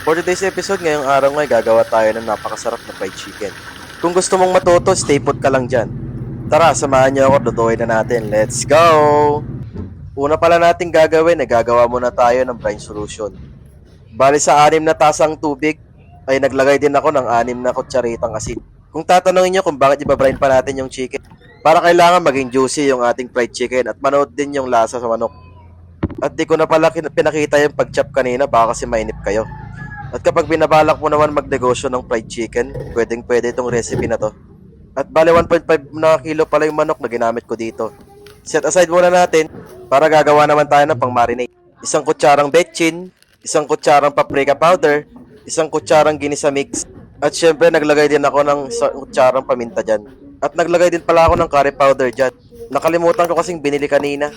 For today's episode, ngayong araw nga, gagawa tayo ng napakasarap na fried chicken. Kung gusto mong matuto, stay put ka lang dyan. Tara, samahan niyo ako, lutuin na natin. Let's go! Una pala natin gagawin, gagawa muna tayo ng brine solution. Bali sa 6 na tasang tubig, ay naglagay din ako ng 6 na kutsaritang asin. Kung tatanungin niyo kung bakit ibabrine pa natin yung chicken, para kailangan maging juicy yung ating fried chicken at manood din yung lasa sa manok. At di ko na pala pinakita yung pag-chop kanina, baka kasi mainip kayo. At kapag binabalak mo naman magnegosyo ng fried chicken, pwedeng-pwede itong recipe na to. At bale 1.5 na kilo pala yung manok na ginamit ko dito. Set aside muna natin para gagawa naman tayo ng pang-marinate. 1 kutsarang betchin, 1 kutsarang paprika powder, 1 kutsarang ginisa mix. At syempre naglagay din ako ng 1 kutsarang paminta dyan. At naglagay din pala ako ng curry powder dyan. Nakalimutan ko kasing binili kanina,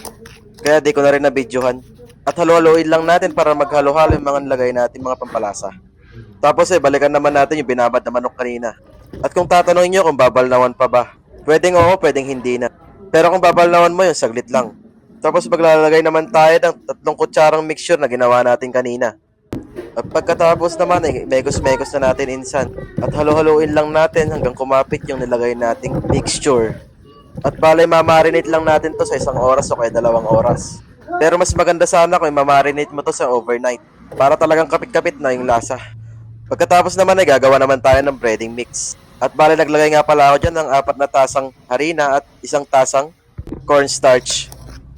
kaya di ko na rin na-videohan. At halo-haloin lang natin para maghalo-halo yung mga nilagay natin mga pampalasa. Tapos balikan naman natin yung binabad na manok kanina. At kung tatanungin nyo kung babalnawan pa ba, pwedeng oo, pwedeng hindi na. Pero kung babalnawan mo yun, saglit lang. Tapos maglalagay naman tayo ng 3 kutsarang mixture na ginawa natin kanina. At pagkatapos naman megos-megos na natin insan. At halo-haloin lang natin hanggang kumapit yung nilagay nating mixture. At balay mamarinate lang natin to sa 1 oras o kaya 2 oras. Pero mas maganda sana kung mamarinate mo to sa overnight para talagang kapit-kapit na yung lasa. Pagkatapos naman gagawa naman tayo ng breading mix. At bale naglagay nga pala ako dyan ng 4 na tasang harina at 1 tasang cornstarch.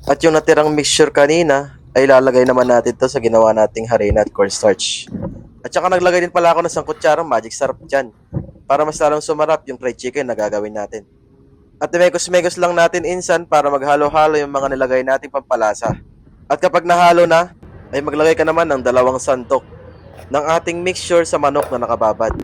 At yung natirang mixture kanina ay lalagay naman natin to sa ginawa nating harina at cornstarch. At saka naglagay din pala ako ng 1 kutsarang magic syrup dyan para mas lalong sumarap yung fried chicken na gagawin natin. At megos-megos lang natin insan para maghalo-halo yung mga nilagay nating pampalasa. At kapag nahalo na, ay maglagay ka naman ng 2 sandok ng ating mixture sa manok na nakababad.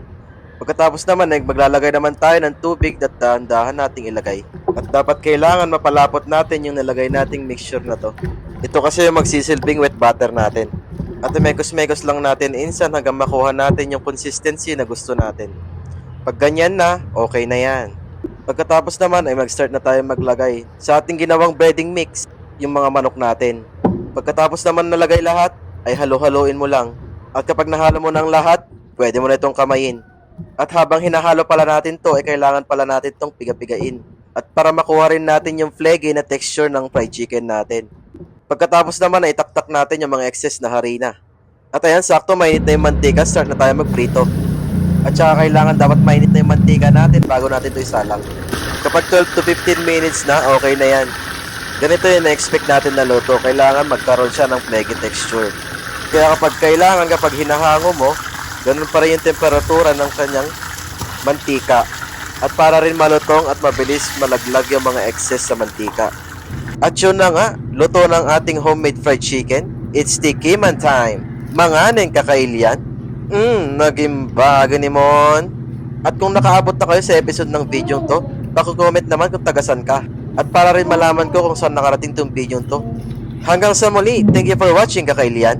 Pagkatapos naman ay maglalagay naman tayo ng tubig at dahan-dahan nating ilagay. At dapat kailangan mapalapot natin yung nilagay nating mixture na to. Ito kasi yung magsisilbing wet butter natin. At megos-megos lang natin insan hanggang makuha natin yung consistency na gusto natin. Pag ganyan na, okay na yan. Pagkatapos naman ay mag-start na tayo maglagay sa ating ginawang breading mix yung mga manok natin. Pagkatapos naman nalagay lahat, ay halo-haloin mo lang. At kapag nahalo mo ng lahat, pwede mo na itong kamayin. At habang hinahalo pala natin to, ay kailangan pala natin itong piga-pigain. At para makuha rin natin yung flaky na texture ng fried chicken natin. Pagkatapos naman ay taktak natin yung mga excess na harina. At ayan, sakto mainit na yung mantika, start na tayo magprito. At saka kailangan dapat mainit na yung mantika natin bago natin ito isalang. Kapag 12 to 15 minutes na, okay na yan. Ganito yung na-expect natin na luto. Kailangan magkaroon siya ng flaky texture. Kaya kapag hinahango mo, ganun pa rin yung temperatura ng kanyang mantika. At para rin malutong at mabilis malaglag yung mga excess sa mantika. At yun na nga, luto ng ating homemade fried chicken. It's tikiman time. Manganing kakailian. Naging bago ni Mon. At kung nakaabot na kayo sa episode ng video to, paki-comment naman kung tagasan ka. At para rin malaman ko kung saan nakarating tong video to. Hanggang sa muli, thank you for watching kakailian.